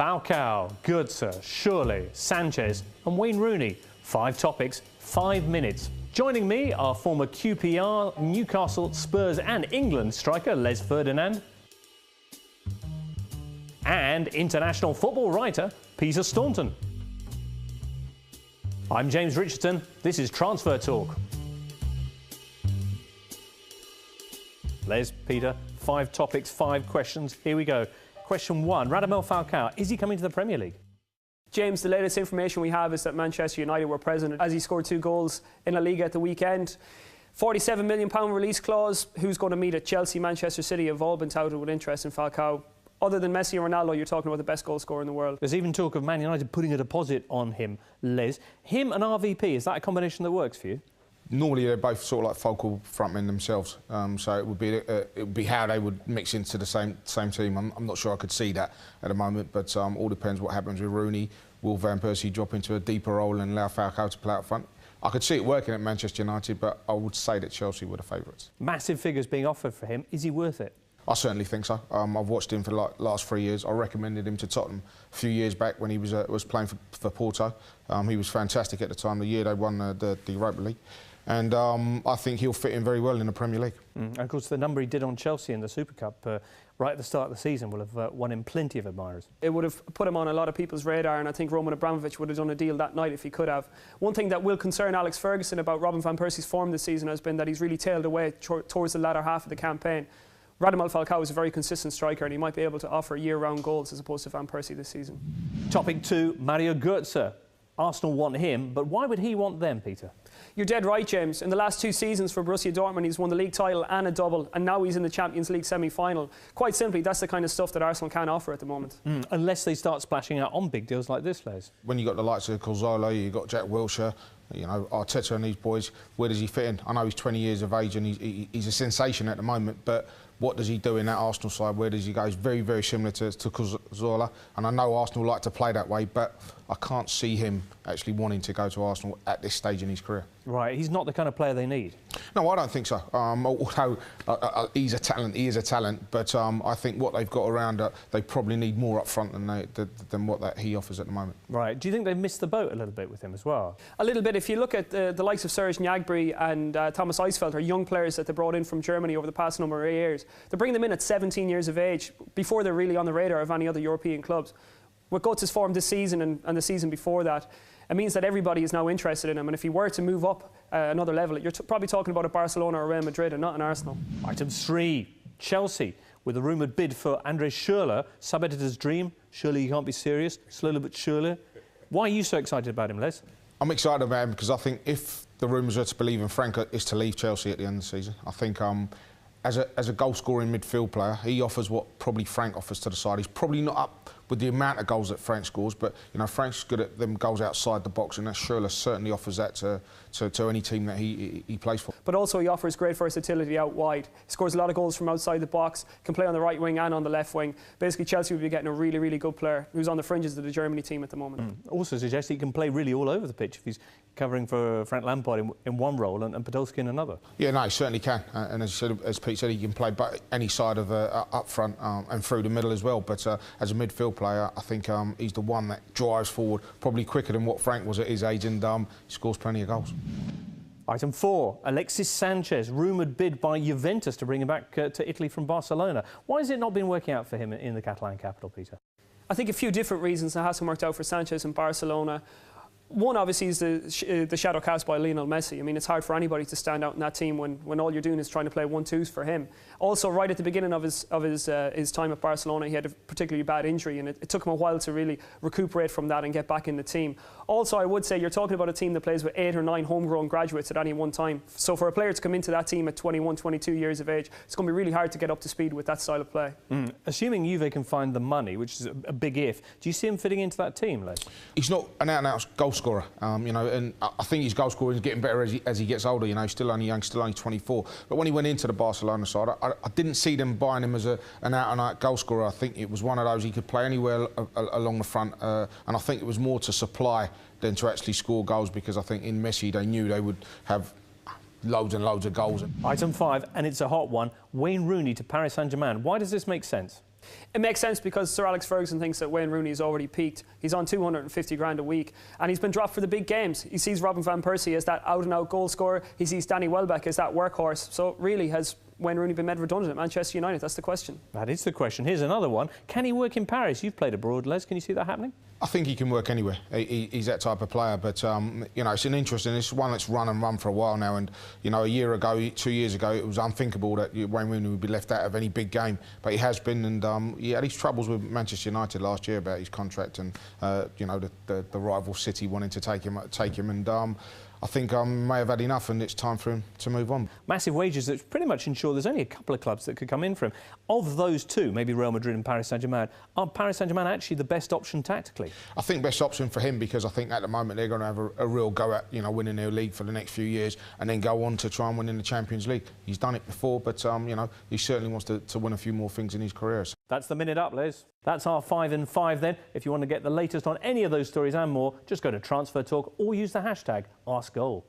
Falcao, Götze, Shirley, Sanchez and Wayne Rooney. 5 topics, 5 minutes. Joining me are former QPR, Newcastle, Spurs and England striker Les Ferdinand and international football writer Peter Staunton. I'm James Richardson. This is Transfer Talk. Les, Peter, 5 topics, 5 questions. Here we go. Question 1. Radamel Falcao, is he coming to the Premier League? James, the latest information we have is that Manchester United were present as he scored 2 goals in La Liga at the weekend. £47 million release clause. Who's going to meet at Chelsea? Manchester City have all been touted with interest in Falcao. Other than Messi and Ronaldo, you're talking about the best goal scorer in the world. There's even talk of Man United putting a deposit on him, Les. Him and RVP, is that a combination that works for you? Normally they're both sort of like focal frontmen themselves, so it would be how they would mix into the same team. I'm not sure I could see that at the moment, but all depends what happens with Rooney. Will Van Persie drop into a deeper role and allow Falcao to play up front? I could see it working at Manchester United, but I would say that Chelsea were the favourites. Massive figures being offered for him. Is he worth it? I certainly think so. I've watched him for the last 3 years. I recommended him to Tottenham a few years back when he was playing for Porto. He was fantastic at the time, the year they won the Europa League. And I think he'll fit in very well in the Premier League. And of course, the number he did on Chelsea in the Super Cup right at the start of the season will have won him plenty of admirers. It would have put him on a lot of people's radar, and I think Roman Abramovich would have done a deal that night if he could have. One thing that will concern Alex Ferguson about Robin Van Persie's form this season has been that he's really tailed away towards the latter half of the campaign. Radamel Falcao is a very consistent striker, and he might be able to offer year-round goals as opposed to Van Persie this season. Topic 2, Mario Götze. Arsenal want him, but why would he want them, Peter? You're dead right, James. In the last 2 seasons for Borussia Dortmund, he's won the league title and a double, and now he's in the Champions League semi-final. Quite simply, that's the kind of stuff that Arsenal can offer at the moment. Unless they start splashing out on big deals like this, Les. When you've got the likes of Kozolo, you've got Jack Wilshere, you know, Arteta and these boys, where does he fit in? I know he's 20 years of age and he's a sensation at the moment, but what does he do in that Arsenal side? Where does he go? He's very, very similar to Kozolo, and I know Arsenal like to play that way, but I can't see him actually wanting to go to Arsenal at this stage in his career. Right, he's not the kind of player they need. No, I don't think so. Although he's a talent, he is a talent, but I think what they've got around, they probably need more up front than what he offers at the moment. Right. Do you think they've missed the boat a little bit with him as well? A little bit. If you look at the likes of Serge Gnabry and Thomas Eisfeld, are young players that they brought in from Germany over the past number of years. They bring them in at 17 years of age, before they're really on the radar of any other European clubs. With Götze's form this season and the season before that, it means that everybody is now interested in him, and if he were to move up another level, you're probably talking about a Barcelona or Real Madrid and not an Arsenal. Item 3, Chelsea, with a rumoured bid for André Schürrle, sub-editor's dream. Surely you can't be serious, slowly but surely. Why are you so excited about him, Les? I'm excited about him because I think if the rumours are to believe in, Frank is to leave Chelsea at the end of the season. I think as a goal-scoring midfield player, he offers what probably Frank offers to the side. He's probably not up with the amount of goals that Frank scores, but you know, Frank's good at them goals outside the box, and that Schürrle certainly offers that to any team that he plays for. But also he offers great versatility out wide. He scores a lot of goals from outside the box, can play on the right wing and on the left wing. Basically, Chelsea would be getting a really, really good player who's on the fringes of the Germany team at the moment. Also suggests he can play really all over the pitch if he's covering for Frank Lampard in one role and Podolski in another. Yeah, no, he certainly can. And as Pete said, he can play any side of up front and through the middle as well. But as a midfield player, I think he's the one that drives forward probably quicker than what Frank was at his age, and scores plenty of goals. Item 4, Alexis Sanchez, rumoured bid by Juventus to bring him back to Italy from Barcelona. Why has it not been working out for him in the Catalan capital, Peter? I think a few different reasons that hasn't worked out for Sanchez in Barcelona. One, obviously, is the shadow cast by Lionel Messi. I mean, it's hard for anybody to stand out in that team when all you're doing is trying to play 1-2s for him. Also, right at the beginning of his time at Barcelona, he had a particularly bad injury, and it took him a while to really recuperate from that and get back in the team. Also, I would say you're talking about a team that plays with 8 or 9 homegrown graduates at any one time. So for a player to come into that team at 21, 22 years of age, it's going to be really hard to get up to speed with that style of play. Assuming Juve can find the money, which is a big if, do you see him fitting into that team, Les? He's not an out-and-out goal scorer, you know, and I think his goal scoring is getting better as he gets older. You know, he's still only young, still only 24. But when he went into the Barcelona side, I didn't see them buying him as an out-and-out goal scorer. I think it was one of those he could play anywhere along the front, and I think it was more to supply than to actually score goals, because I think in Messi they knew they would have loads and loads of goals. Item 5, and it's a hot one, Wayne Rooney to Paris Saint-Germain. Why does this make sense? It makes sense because Sir Alex Ferguson thinks that Wayne Rooney has already peaked. He's on 250 grand a week and he's been dropped for the big games. He sees Robin van Persie as that out-and-out goal scorer. He sees Danny Welbeck as that workhorse. So really, has Wayne Rooney been made redundant at Manchester United? That's the question. That is the question. Here's another one. Can he work in Paris? You've played abroad, Les. Can you see that happening? I think he can work anywhere. He's that type of player, but you know, it's an interesting. It's one that's run for a while now, and you know, a year ago, 2 years ago, it was unthinkable that Wayne Rooney would be left out of any big game, but he has been, and he had his troubles with Manchester United last year about his contract and you know, the rival City wanting to take him, and I think may have had enough, and it's time for him to move on. Massive wages that pretty much ensure there's only a couple of clubs that could come in for him. Of those two, maybe Real Madrid and Paris Saint-Germain, are Paris Saint-Germain actually the best option tactically? I think best option for him, because I think at the moment they're going to have a real go at, you know, winning their league for the next few years and then go on to try and win in the Champions League. He's done it before, but you know, he certainly wants to win a few more things in his career. That's the minute up, Les. That's our 5 in 5 then. If you want to get the latest on any of those stories and more, just go to Transfer Talk or use the hashtag AskGoal.